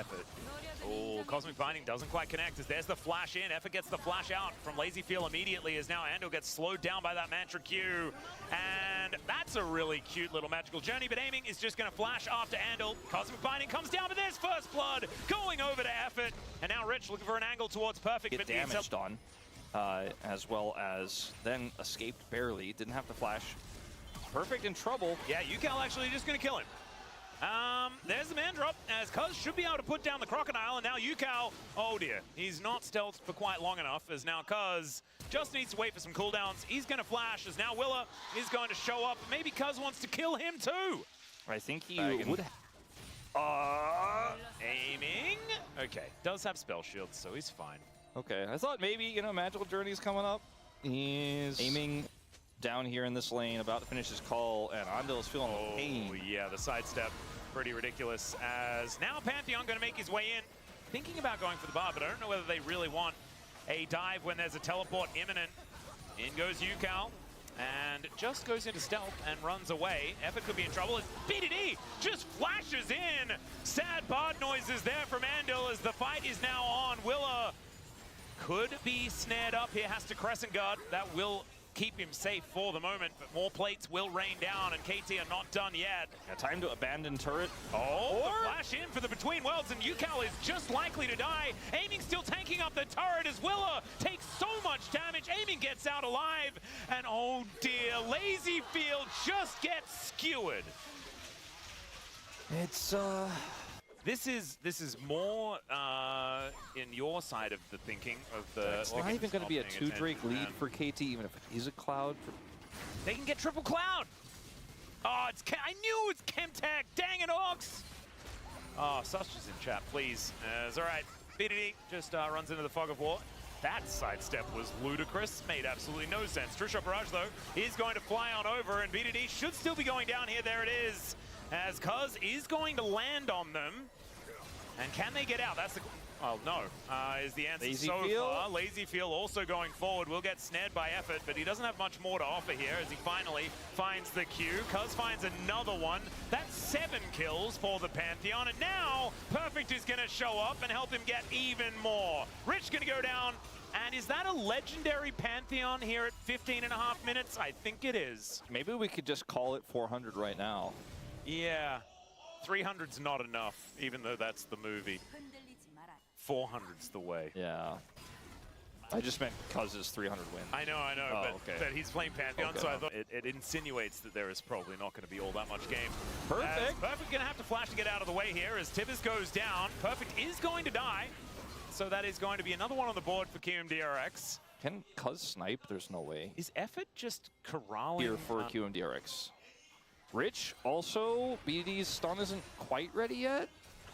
Effort. Oh, Cosmic Binding doesn't quite connect as there's the flash in. Effort gets the flash out from Lazy Feel immediately as now Andal gets slowed down by that Mantra Q. And that's a really cute little magical journey, but Aiming is just going to flash after Andal. Cosmic Binding comes down, but there's First Blood going over to Effort. And now Rich looking for an angle towards Perfect. Get damaged on, as well as then escaped barely. Didn't have to flash. Perfect in trouble. Yeah, Yucal actually just going to kill him. There's the man drop, as Cuz should be able to put down the Crocodile, and now Yucal, oh dear, he's not stealthed for quite long enough, as now Cuz just needs to wait for some cooldowns. He's going to flash, as now Willa is going to show up. Maybe Cuz wants to kill him too. I think he would. Aiming. Okay, does have spell shields, so he's fine. Okay, I thought maybe, you know, Magical Journey's coming up. He's aiming down here in this lane, about to finish his call, and Andal is feeling the pain. Oh yeah, the sidestep, pretty ridiculous, as now Pantheon going to make his way in. Thinking about going for the bar, but I don't know whether they really want a dive when there's a teleport imminent. In goes Yucal, and just goes into stealth and runs away. Effort could be in trouble as BDD just flashes in. Sad bard noises there from Andal as the fight is now on. Willa could be snared up here, has to Crescent Guard. That will keep him safe for the moment, but more plates will rain down, and KT are not done yet. Yeah, time to abandon turret. Oh, the flash in for the Between Worlds, and Yucal is just likely to die. Aiming still tanking up the turret as Willa takes so much damage. Aiming gets out alive, and oh dear, Lazy Field just gets skewered. It's This is more in your side of the thinking of the. It's not even going to be a 2-Drake lead for KT, even if it is a Cloud. They can get triple Cloud. Oh, I knew it was Chemtech. Dang it, Ox. Oh, Such is in chat, please. It's all right. BDD just runs into the fog of war. That sidestep was ludicrous. Made absolutely no sense. Trisha Barrage, though, is going to fly on over, and BDD should still be going down here. There it is. As Cuz is going to land on them. And can they get out? That's the... Oh, no, is the answer Lazy so Feel. far. Lazy Feel also going forward. Will get snared by Effort, but he doesn't have much more to offer here as he finally finds the Q. Cuz finds another one. That's 7 kills for the Pantheon. And now Perfect is going to show up and help him get even more. Rich going to go down. And is that a legendary Pantheon here at 15.5 minutes? I think it is. Maybe we could just call it 400 right now. Yeah, 300's not enough, even though that's the movie. 400's the way. Yeah. I just meant Cuz's 300 win. I know, but he's playing Pantheon, so I thought it insinuates that there is probably not going to be all that much game. Perfect. Perfect going to have to flash to get out of the way here as Tibbers goes down. Perfect is going to die, so that is going to be another one on the board for Kiwoom DRX. Can Cuz snipe? There's no way. Is Effort just corralling? Here for Kiwoom DRX. Rich, also, BDD's stun isn't quite ready yet.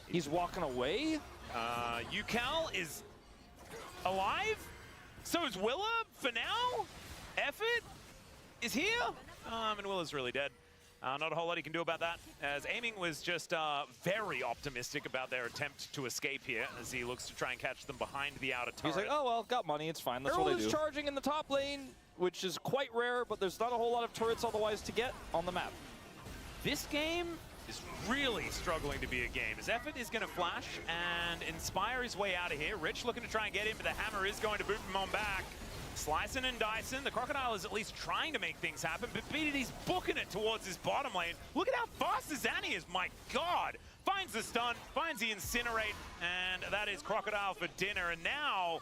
He's walking away. Yucal is alive. So is Willa for now. Effort is here. And Willa's really dead. Not a whole lot he can do about that, as Aiming was just very optimistic about their attempt to escape here as he looks to try and catch them behind the outer turret. He's like, oh, well, got money, it's fine, that's what they do. Charging in the top lane, which is quite rare, but there's not a whole lot of turrets otherwise to get on the map. This game is really struggling to be a game, as Effort is going to flash and inspire his way out of here. Rich looking to try and get him, but the hammer is going to boot him on back. Slicing and dicing, the Crocodile is at least trying to make things happen, but BDD's booking it towards his bottom lane. Look at how fast Zanny is, my God! Finds the stun, finds the incinerate, and that is Crocodile for dinner. And now,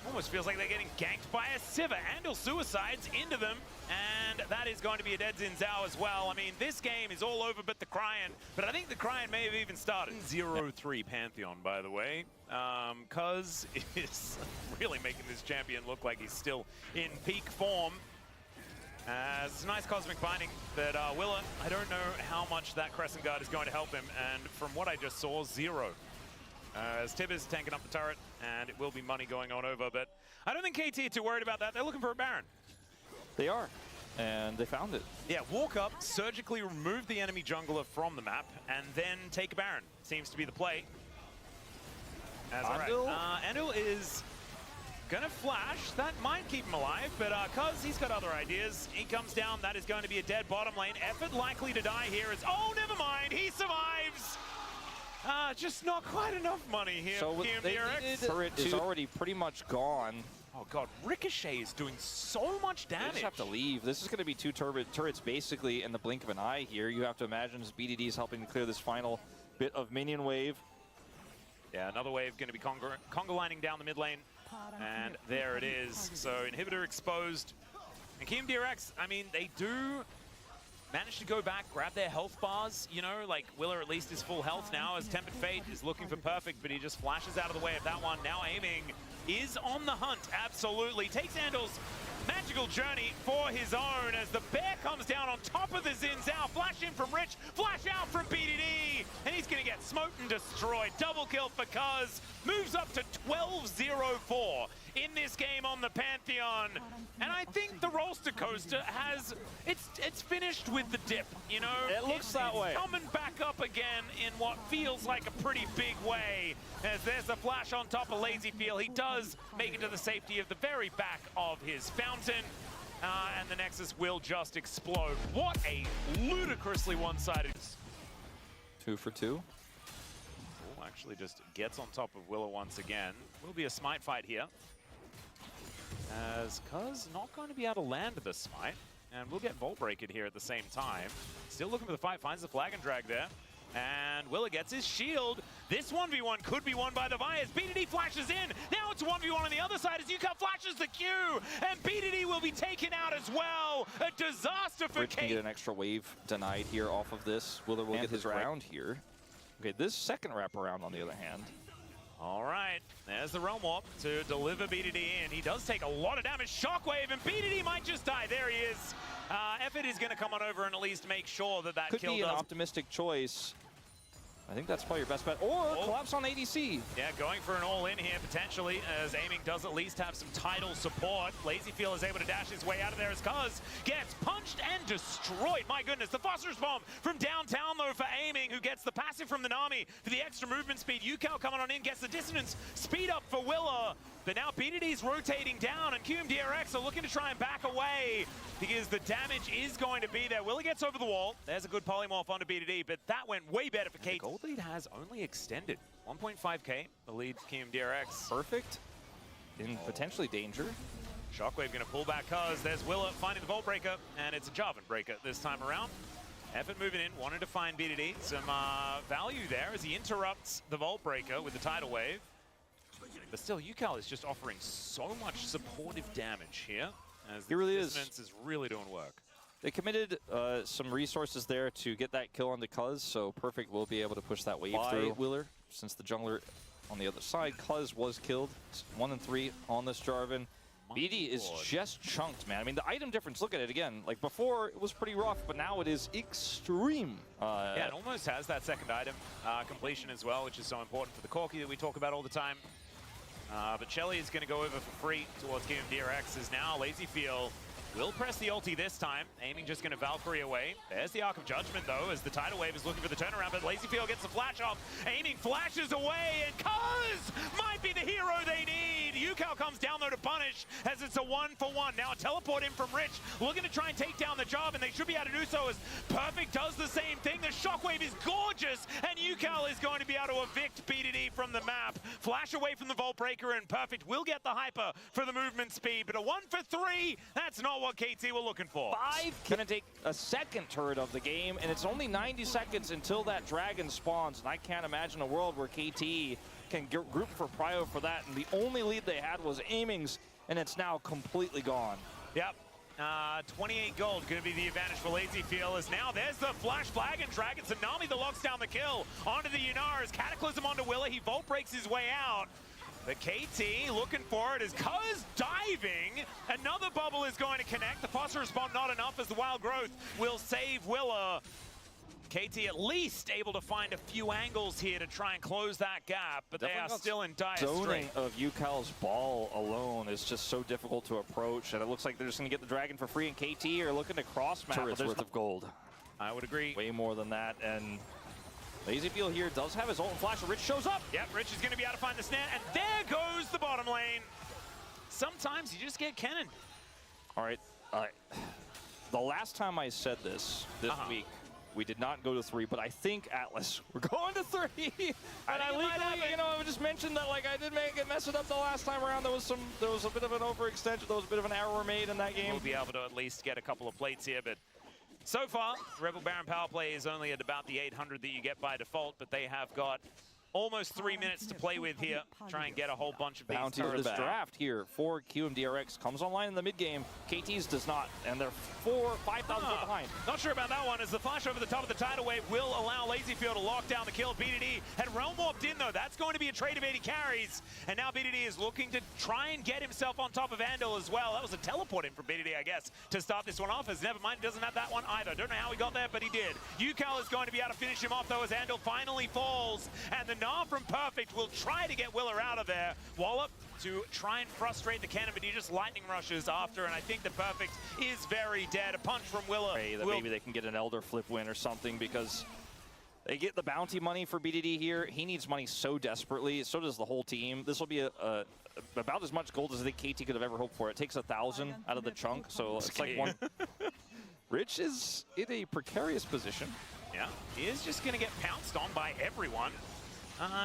almost feels like they're getting ganked by a Sivir. Andal suicides into them, and that is going to be a dead Xin Zhao as well. I mean, this game is all over but the Cryan, but I think the Cryan may have even started. 0-3 Pantheon, by the way. Cuz is really making this champion look like he's still in peak form. It's a nice Cosmic Binding, but Willa, I don't know how much that Crescent Guard is going to help him, and from what I just saw, 0. As Tibb is tanking up the turret, and it will be money going on over, but I don't think KT are too worried about that. They're looking for a Baron. They are, and they found it. Yeah, walk up, surgically remove the enemy jungler from the map, and then take a Baron. Seems to be the play. Andal is gonna flash. That might keep him alive, but Cuz he's got other ideas. He comes down, that is going to be a dead bottom lane. Effort likely to die here is, oh, never mind, he survives! Just not quite enough money here. So they needed, turret is already pretty much gone. Oh god, Ricochet is doing so much damage. They just have to leave. This is going to be two turrets basically in the blink of an eye here. You have to imagine as BDD is helping to clear this final bit of minion wave. Yeah, another wave going to be conga lining down the mid lane. And there it is. So inhibitor exposed. And Team DRX, I mean, they do manage to go back, grab their health bars, you know, like Willer at least is full health now as Tempered Fate is looking for perfect, but he just flashes out of the way of that one. Now aiming is on the hunt, absolutely. Takes Andal's magical journey for his own as the bear comes down on top of the Xin Zhao. Flash in from Rich, flash out from BDD, and he's going to get smoked and destroyed. Double kill for Cuz, moves up to 12-0-4 in this game on the Pantheon. And I think the Rolster Coaster has, it's finished with the dip, you know? It looks that way. Coming back up again in what feels like a pretty big way. As there's a flash on top of LazyFeel. He does make it to the safety of the very back of his fountain. And the Nexus will just explode. What a ludicrously one-sided. 2 for 2. Oh, actually just gets on top of Willow once again. Will be a smite fight here. As Cuz not going to be able to land the smite. And we'll get Vault Breaker here at the same time. Still looking for the fight, finds the flag and drag there. And Willa gets his shield. This 1v1 could be won by the Vias. BDD flashes in. Now it's 1v1 on the other side as UCAL flashes the Q. And BDD will be taken out as well. A disaster for Rich can get an extra wave denied here off of this. Willer will get his round here. Okay, this second wraparound on the other hand. All right, there's the Realm Warp to deliver BDD in. He does take a lot of damage. Shockwave, and BDD might just die. There he is. Effort is going to come on over and at least make sure that that could kill be an optimistic choice. I think that's probably your best bet. Or collapse on ADC. Yeah, going for an all-in here, potentially, as aiming does at least have some tidal support. LazyFeel is able to dash his way out of there as Cuz gets punched and destroyed. My goodness, the Phosphorus Bomb from downtown, though, for aiming, who gets the passive from the Nami for the extra movement speed. UCAL coming on in, gets the dissonance speed up for Willa. But now BDD's rotating down, and Kiwoom DRX are looking to try and back away because the damage is going to be there. Willa gets over the wall. There's a good polymorph onto BDD, but that went way better for KT. The gold lead has only extended. 1.5k, the lead for Kiwoom DRX. Perfect. In potentially danger. Shockwave going to pull back Cuz. There's Willa finding the Vault Breaker, and it's a Jarvan Breaker this time around. Effort moving in, wanted to find BDD. Some value there as he interrupts the Vault Breaker with the Tidal Wave. But still, UCAL is just offering so much supportive damage here. As he really Dissonance is really doing work. They committed some resources there to get that kill onto Cuz, so Perfect will be able to push that wave through Willer. Since the jungler on the other side, Cuz was killed. It's 1 and 3 on this Jarvan. BD is just chunked, man. I mean, the item difference, look at it again. Like before, it was pretty rough, but now it is extreme. Yeah, it almost has that second item completion as well, which is so important for the Corki that we talk about all the time. But Shelly is going to go over for free towards Kiwoom DRX as now LazyFeel will press the ulti this time. Aiming just going to Valkyrie away. There's the Arc of Judgment though as the Tidal Wave is looking for the turnaround, but LazyFeel gets the flash off. Aiming flashes away and Cuz might be the hero they need. UCAL comes down though to punish as it's a 1-for-1. Now a teleport in from Rich looking to try and take down the job, and they should be able to do so as Perfect does the same thing. The Shockwave is gorgeous and UCAL is going to be able to evict BDD from the map. Flash away from the Vault Breaker and Perfect will get the hyper for the movement speed, but a 1-for-3, that's not what KT were looking for. 5 gonna take a second turret of the game, and it's only 90 seconds until that dragon spawns, and I can't imagine a world where KT can group for prio for that, and the only lead they had was aimings, and it's now completely gone. Yep. 28 gold, gonna be the advantage for LazyFeel as now there's the flash flag and dragon. Tsunami that locks down the kill onto the Yunars. Cataclysm onto Willa, he Vault breaks his way out. The KT looking for it as Cuz diving. Another bubble is going to connect. The Phosphorus Bomb not enough as the Wild Growth will save Willa. KT at least able to find a few angles here to try and close that gap, but they are still in dire straits. Zoning of UCAL's ball alone is just so difficult to approach, and it looks like they're just going to get the dragon for free, and KT are looking to cross-map. Turret's worth of gold. I would agree. Way more than that, and LazyFeel here does have his ult and flash, and Rich shows up. Yep, Rich is going to be able to find the snare, and there goes the bottom lane. Sometimes you just get Kennen. All right, the last time I said this week, We did not go to 3, but I think, Atlus, we're going to 3. And I legally, I just mentioned that, like, I did mess it up the last time around. There was a bit of an overextension. There was a bit of an error made in that game. We'll be able to at least get a couple of plates here, but so far, Rebel Baron power play is only at about the 800 that you get by default, but they have got almost 3 minutes to play with here. Try and get a whole bunch of these Bounty turrets this back. draft here for Kiwoom DRX comes online in the mid game. KT's does not, and they're 5,000 foot behind. Not sure about that one, as the flash over the top of the tidal wave will allow LazyField to lock down the kill. BDD had realm warped in though. That's going to be a trade of 80 carries, and now BDD is looking to try and get himself on top of Andal as well. That was a teleport in from BDD, I guess, to start this one off, as Nevermind doesn't have that one either. Don't know how he got there, but he did. UCal is going to be able to finish him off though, as Andal finally falls, and the Gnar from Perfect will try to get Willer out of there. Wallop to try and frustrate the cannon, but he just lightning rushes after, and I think the Perfect is very dead. A punch from Willer. Maybe they can get an Elder flip win or something, because they get the bounty money for BDD here. He needs money so desperately. So does the whole team. This will be about as much gold as I think KT could have ever hoped for. It takes 1,000 out of the chunk, so it's like one. Rich is in a precarious position. Yeah, he is just going to get pounced on by everyone.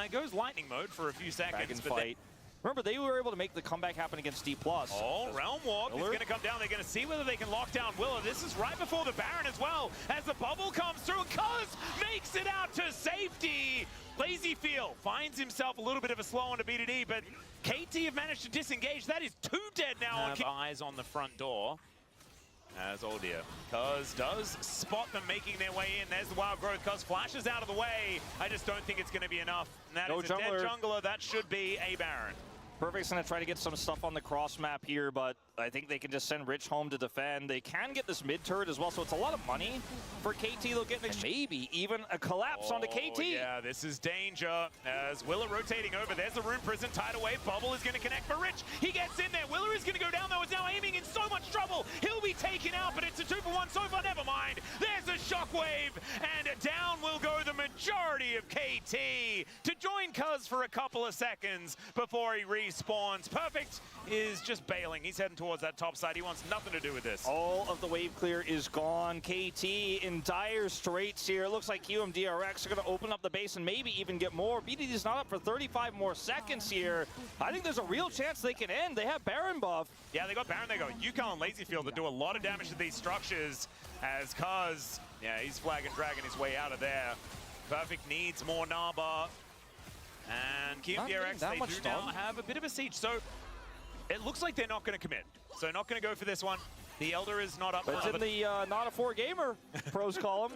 It goes lightning mode for a few seconds. But fight. Remember, they were able to make the comeback happen against D+. Oh, Realm Warp is going to come down. They're going to see whether they can lock down Willow. This is right before the Baron as well, as the bubble comes through, and Cuz makes it out to safety. LazyField finds himself a little bit of a slow on to BDD, but KT have managed to disengage. That is 2 dead now. Have eyes on the front door. As oh dear, Cuz does spot them making their way in. There's the Wild Growth. Cuz flashes out of the way. I just don't think it's going to be enough. And that is a dead jungler. That should be a Baron. Perfect's going to try to get some stuff on the cross map here, but I think they can just send Rich home to defend. They can get this mid turret as well, so it's a lot of money for KT. They'll get maybe even a collapse onto KT. Yeah, this is danger as Willer rotating over. There's the Rune Prison, tidal wave. Bubble is going to connect for Rich. He gets in there. Willer is going to go down though. Is now aiming in so much trouble. He'll be taken out, but it's a 2-for-1 so far. Never mind. There's a shockwave, and down will go the majority of KT to join Cuz for a couple of seconds before he respawns. Perfect is just bailing. He's heading towards that top side. He wants nothing to do with this. All of the wave clear is gone. KT in dire straits here. It looks like Kiwoom DRX are going to open up the base and maybe even get more. BDD's not up for 35 more seconds here. I think there's a real chance they can end. They have Baron buff. Yeah, they got Baron. They got UCal and LazyField that do a lot of damage to these structures, as Cuz, yeah, he's flag and dragging his way out of there. Perfect needs more Naba. And Kiwoom DRX, they do now have a bit of a siege. So it looks like they're not going to commit. So not going to go for this one. The Elder is not up. But it's in the not a 4 gamer pros column,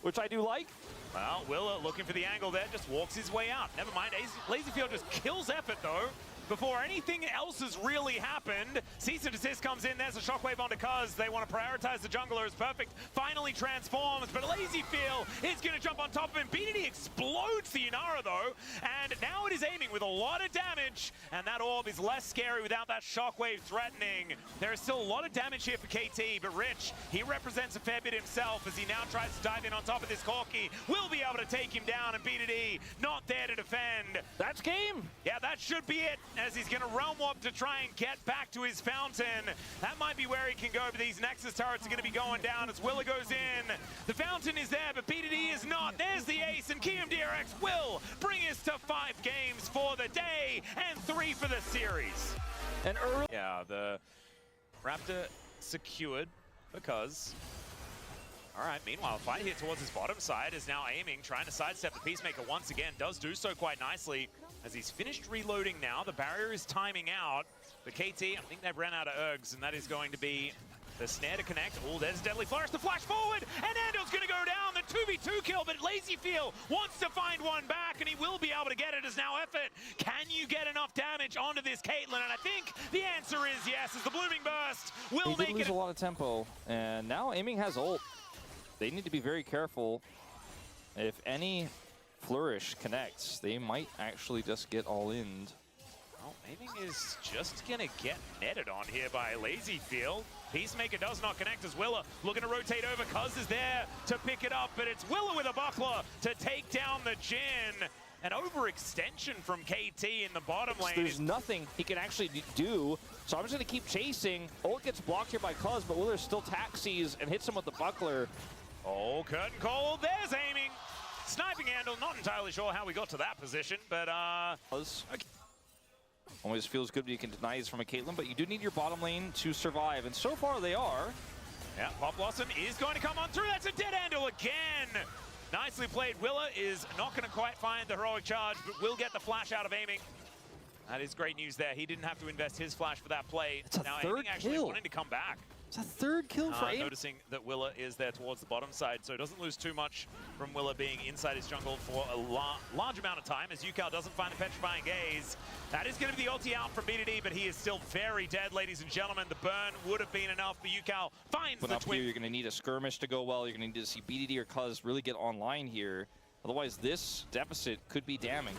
which I do like. Well, Willer looking for the angle there, just walks his way out. Never mind, LazyField just kills Effort though. Before anything else has really happened, Cease and Desist comes in. There's a shockwave onto Cuz. They want to prioritize the jungler as Perfect finally transforms, but LazyField is going to jump on top of him. BDD explodes the Inara though, and now it is aiming with a lot of damage, and that orb is less scary without that shockwave threatening. There is still a lot of damage here for KT, but Rich, he represents a fair bit himself as he now tries to dive in on top of this Corki. Will be able to take him down, and BDD not there to defend. That's game. Yeah, that should be it, as he's going to realm warp to try and get back to his fountain. That might be where he can go, but these Nexus turrets are going to be going down as Willer goes in. The fountain is there, but BDD is not. There's the ace, and Kiwoom DRX will bring us to 5 games for the day and 3 for the series. And early. Yeah, the Raptor secured because... All right, meanwhile, fight here towards his bottom side is now aiming, trying to sidestep the Peacemaker once again. Does do so quite nicely as he's finished reloading now. The barrier is timing out. The KT, I think they've ran out of ergs, and that is going to be the snare to connect. Oh, there's Deadly Flourish to flash forward, and Andal's going to go down. The 2v2 kill, but LazyField wants to find one back, and he will be able to get it as now Effort. Can you get enough damage onto this Caitlyn? And I think the answer is yes, as the Blooming Burst will make it. They lose a lot of tempo, and now Aiming has ult. They need to be very careful. If any Flourish connects, they might actually just get all in. Well, Aiming is just going to get netted on here by LazyField. Peacemaker does not connect as Willer looking to rotate over. Cuz is there to pick it up, but it's Willer with a buckler to take down the Jhin. An overextension from KT in the bottom lane. There's nothing he can actually do, so I'm just going to keep chasing. Ult gets blocked here by Cuz, but Willer still taxis and hits him with the buckler. Oh, curtain call. There's aiming. Sniping handle. Not entirely sure how we got to that position, but okay. Always feels good when you can deny these from a Caitlyn, but you do need your bottom lane to survive, and so far they are. Yeah, Pop Blossom is going to come on through. That's a dead handle again. Nicely played. Willa is not going to quite find the heroic charge, but will get the flash out of aiming. That is great news there. He didn't have to invest his flash for that play. It's a now third aiming actually kill. wanting to come back. It's a third kill for aim. Noticing that Willa is there towards the bottom side, so doesn't lose too much from Willa being inside his jungle for a large amount of time as UCal doesn't find the petrifying gaze. That is going to be the ulti out from BDD, but he is still very dead, ladies and gentlemen. The burn would have been enough, but UCal finds the twin. Here, you're going to need a skirmish to go well. You're going to need to see BDD or Cuz really get online here. Otherwise, this deficit could be damning.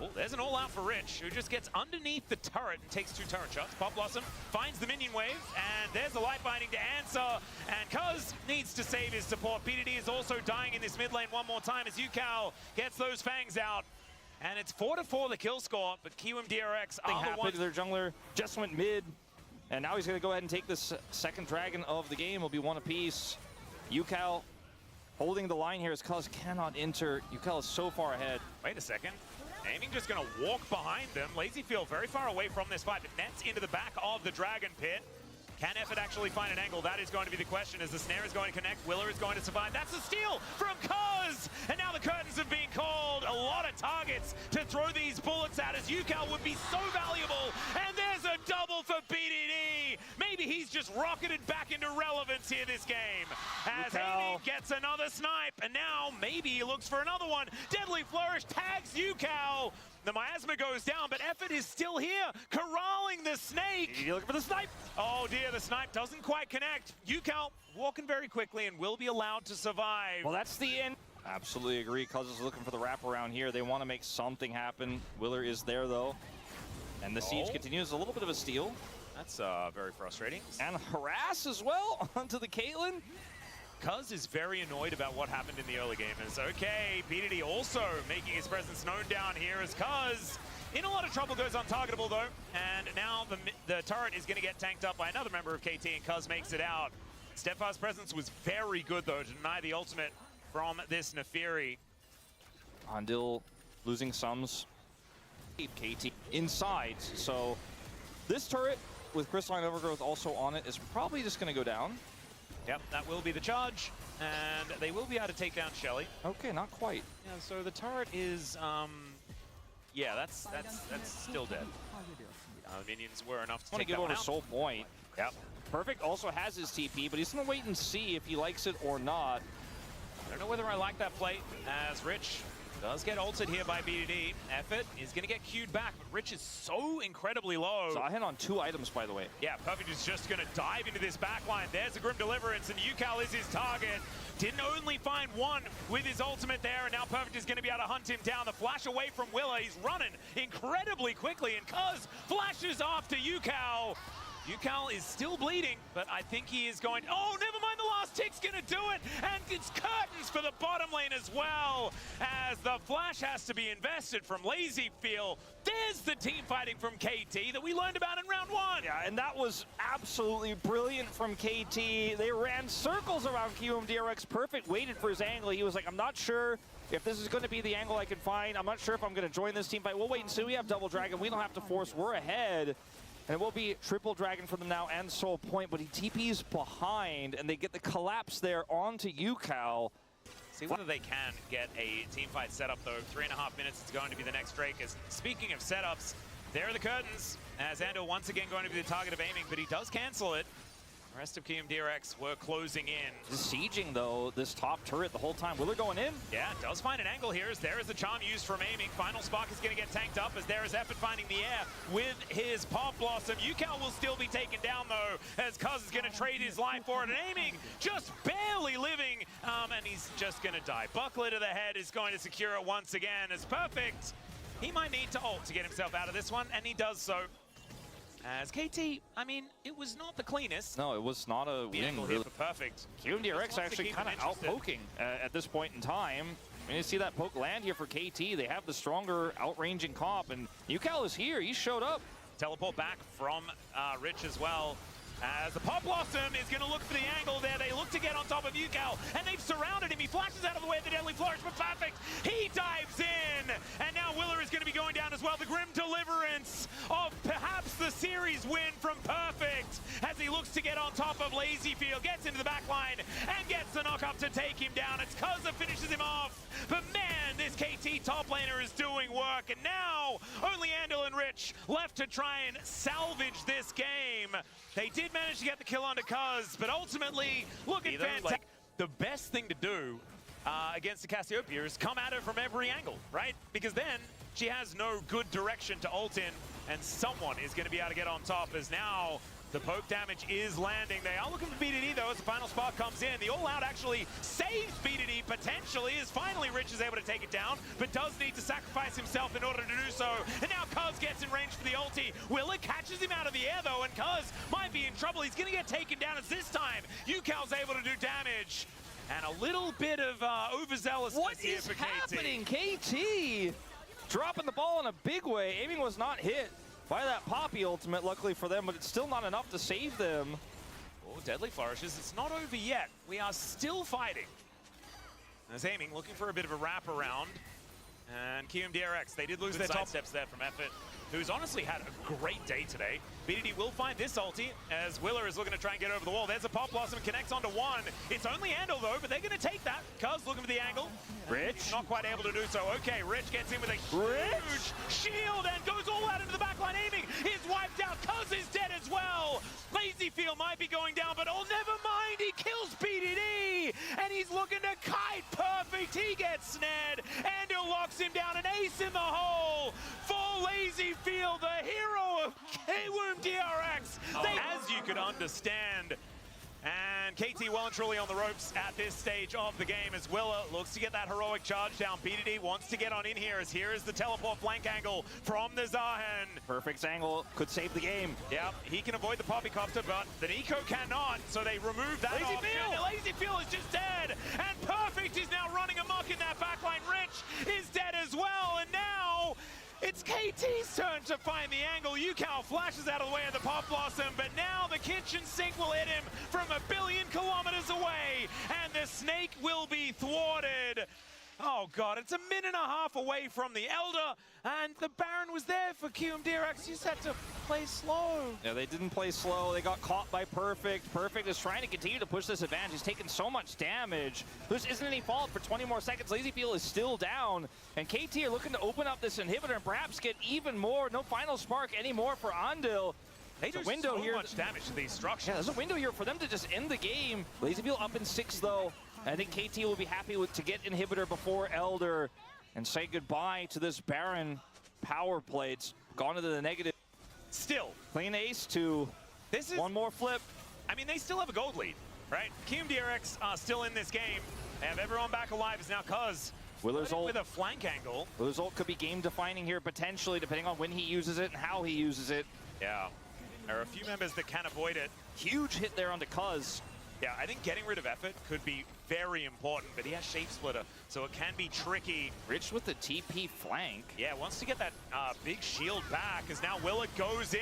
Oh, there's an all-out for Rich, who just gets underneath the turret and takes 2 turret shots. Pop Blossom finds the minion wave, and there's the light binding to answer. And Cuz needs to save his support. BDD is also dying in this mid lane one more time as UCal gets those fangs out. And it's 4-4 the kill score, but Kiwoom DRX are the ones. Their jungler just went mid, and now he's going to go ahead and take this second dragon of the game. It'll be one apiece. UCal holding the line here as Cuz cannot enter. UCal is so far ahead. Wait a second. Aiming just going to walk behind them. Lazy feel very far away from this fight, but nets into the back of the dragon pit. Can Effort actually find an angle? That is going to be the question as the snare is going to connect. Willer is going to survive. That's a steal from Cuz! And now the curtains have been called. A lot of targets to throw these bullets at as UCal would be so valuable. And there's a double for BDD. Maybe he's just rocketed back into relevance here this game. As Amy gets another snipe. And now maybe he looks for another one. Deadly Flourish tags UCal. The miasma goes down, but Effort is still here, corralling the snake. You're looking for the snipe. Oh dear, the snipe doesn't quite connect. UCal walking very quickly and will be allowed to survive. Well, that's the end. Absolutely agree. Cuz is looking for the wraparound here. They want to make something happen. Willer is there, though. And the siege continues. A little bit of a steal. That's very frustrating. And harass as well onto the Caitlyn. Cuz is very annoyed about what happened in the early game. It's okay, BDD also making his presence known down here as Cuz in a lot of trouble, goes untargetable though. And now the turret is going to get tanked up by another member of KT and Cuz makes it out. Steadfast presence was very good though to deny the ultimate from this Nefiri. Andil losing sums. KT inside, so this turret with Crystalline Overgrowth also on it is probably just going to go down. Yep, that will be the charge, and they will be able to take down Shelly. Okay, not quite. Yeah, so the turret is, yeah, that's still dead. The minions were enough to take that one out. Want to give over Soul Point. Yep. Perfect also has his TP, but he's going to wait and see if he likes it or not. I don't know whether I like that play, as Rich does get ulted here by BDD. Effort is going to get queued back, but Rich is so incredibly low. So I hit on 2 items, by the way. Yeah, Perfect is just going to dive into this backline. There's a Grim Deliverance, and UCal is his target. Didn't only find one with his ultimate there, and now Perfect is going to be able to hunt him down. The flash away from Willa. He's running incredibly quickly, and Cuz flashes off to UCal. UCal is still bleeding, but I think he is going... Oh, never mind, the last tick's going to do it! And it's curtains for the bottom lane as well, as the flash has to be invested from Lazy Feel. There's the team fighting from KT that we learned about in round 1. Yeah, and that was absolutely brilliant from KT. They ran circles around Kiwoom DRX. Perfect waited for his angle. He was like, I'm not sure if this is going to be the angle I can find. I'm not sure if I'm going to join this team fight. We'll wait and see. We have double dragon. We don't have to force. We're ahead. And it will be triple dragon for them now and Soul Point, but he TP's behind, and they get the collapse there onto UCal. See whether they can get a team fight set up, though. 3.5 minutes is going to be the next Drake. As speaking of setups, there are the curtains, as Ando once again going to be the target of aiming, but he does cancel it. The rest of Kiwoom DRX were closing in. Sieging, though, this top turret the whole time. Willer going in? Yeah, does find an angle here as there is a charm used from aiming. Final Spark is going to get tanked up as there is Effort finding the air with his Pop Blossom. UCal will still be taken down, though, as Cuz is going to trade his life for it. And aiming just barely living, and he's just going to die. Buckler to the head is going to secure it once again as Perfect. He might need to ult to get himself out of this one, and he does so. As KT, I mean, it was not the cleanest. No, it was not a win. Angle here for Perfect. Kiwoom DRX actually kind of out-poking at this point in time. I mean, you see that poke land here for KT. They have the stronger outranging comp, and UCal is here. He showed up. Teleport back from Rich as well. As the Pop Blossom is going to look for the angle there. They look to get on top of Yucal, and they've surrounded him. He flashes out of the way of the Deadly Flourish, but perfect. He dives in, and now Willer is going to be going down as well. The grim deliverance of perhaps the series win from Perfect as he looks to get on top of Lazyfield, gets into the back line, and gets the knock up to take him down. It's Kaza finishes him off, but man, this KT top laner is doing work, and now only Andal and Rich left to try and salvage this game. They did manage to get the kill onto Kuz, but ultimately, looking fantastic. Like, the best thing to do against the Cassiopeia is come at her from every angle, right? Because then she has no good direction to ult in, and someone is going to be able to get on top, as now the poke damage is landing. They are looking for BDD though as the final spark comes in. The all-out actually saves BDD potentially, as finally Rich is able to take it down, but does need to sacrifice himself in order to do so. And now Kuz gets in range for the ulti. Willer catches him out of the air though, and Kuz might be in trouble. He's gonna get taken down as this time Yucal's able to do damage. And a little bit of overzealousness here for KT. What is happening? KT dropping the ball in a big way. Aiming was not hit by that Poppy ultimate, luckily for them, but it's still not enough to save them. Oh, Deadly Flourishes, it's not over yet. We are still fighting. As Aiming looking for a bit of a wraparound. And Kiwoom DRX, they did lose their top steps there from Effort, who's honestly had a great day today. BDD will find this ulti as Willer is looking to try and get over the wall. There's a Pop Blossom, connects onto one. It's only Andal though, but they're going to take that. Kuz looking for the angle. Rich not quite able to do so. Okay, Rich gets in with a huge shield and goes all out into the backline. Aiming is wiped out. Kuz is dead as well. Lazyfield might be going down, but oh, never mind. He kills BDD, and he's looking to kite. Perfect. He gets snared. Andal locks him down. An ace in the hole for Lazyfield, the hero of Kiwoom DRX. As you could understand. And KT well and truly on the ropes at this stage of the game as Willer looks to get that heroic charge down. BDD wants to get on in here, as here is the teleport flank angle from the Zahan. Perfect angle, could save the game. Yep, he can avoid the Poppycopter, but the Nico cannot, so they remove that option. Lazyfield is just dead, and Perfect is now running amok in that backline. Rich is dead as well, and now it's KT's turn to find the angle. Yucal flashes out of the way of the Pop Blossom, but now the kitchen sink will hit him from 1 billion kilometers away, and the snake will be thwarted. Oh God, it's 1.5 minutes away from the Elder, and the Baron was there for Kiwoom DRX. You just had to play slow. Yeah, they didn't play slow. They got caught by Perfect. Perfect is trying to continue to push this advantage. He's taken so much damage. This isn't any fault for 20 more seconds. Lazyfield is still down, and KT are looking to open up this inhibitor and perhaps get even more. No final spark anymore for Andal. They do so much damage to these structures. Yeah, there's a window here for them to just end the game. Lazyfield up in 6 though. I think KT will be happy to get inhibitor before Elder and say goodbye to this Baron power plates. Gone into the negative. Still. Clean ace to one more flip. I mean, they still have a gold lead, right? Kiwoom DRX are still in this game. They have everyone back alive. Is now Kuz. Willer's ult with a flank angle. Willer's ult could be game defining here potentially, depending on when he uses it and how he uses it. Yeah. There are a few members that can avoid it. Huge hit there onto Kuz. Yeah, I think getting rid of Effort could be very important, but he has Shape Splitter, so it can be tricky. Rich with the TP flank. Yeah, wants to get that big shield back, as now Willer goes in.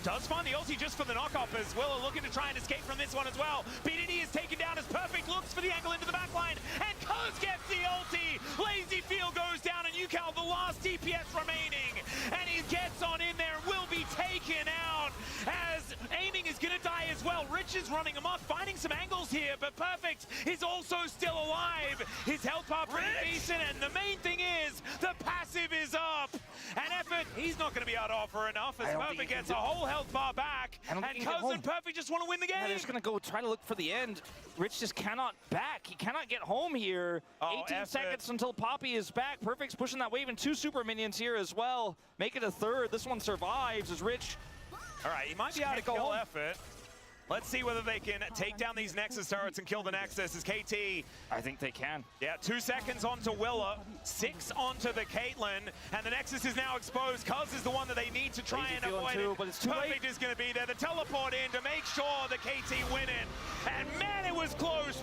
Does find the ulti just for the knockoff, as Willer looking to try and escape from this one as well. BDD is taken down as Perfect looks for the angle into the backline, and Kuz gets the ulti. Lazyfield goes down, and Yucal, the last DPS remaining, and he gets on in there, will be taken out, as Aiming is gonna die as well. Rich is running amok, finding some angles here, but Perfect is also still alive. His health bar pretty decent, and the main thing is the passive is up. And Effort, he's not going to be able to offer enough, as Perfect gets a whole health bar back. And Kuz and Perfect just want to win the game. Yeah, they're just going to go try to look for the end. Rich just cannot back. He cannot get home here. 18 seconds until Poppy is back. Perfect's pushing that wave, and 2 super minions here as well. Make it a third. This one survives as Rich. All right, he might be able to kill Effort. Let's see whether they can take down these Nexus turrets and kill the Nexus as KT. I think they can. Yeah, 2 seconds onto Willer, 6 onto the Caitlyn, and the Nexus is now exposed. Kuz is the one that they need to try and avoid it. But it's too Perfect late. is going to be there. The teleport in to make sure the KT win it. And man, it was close.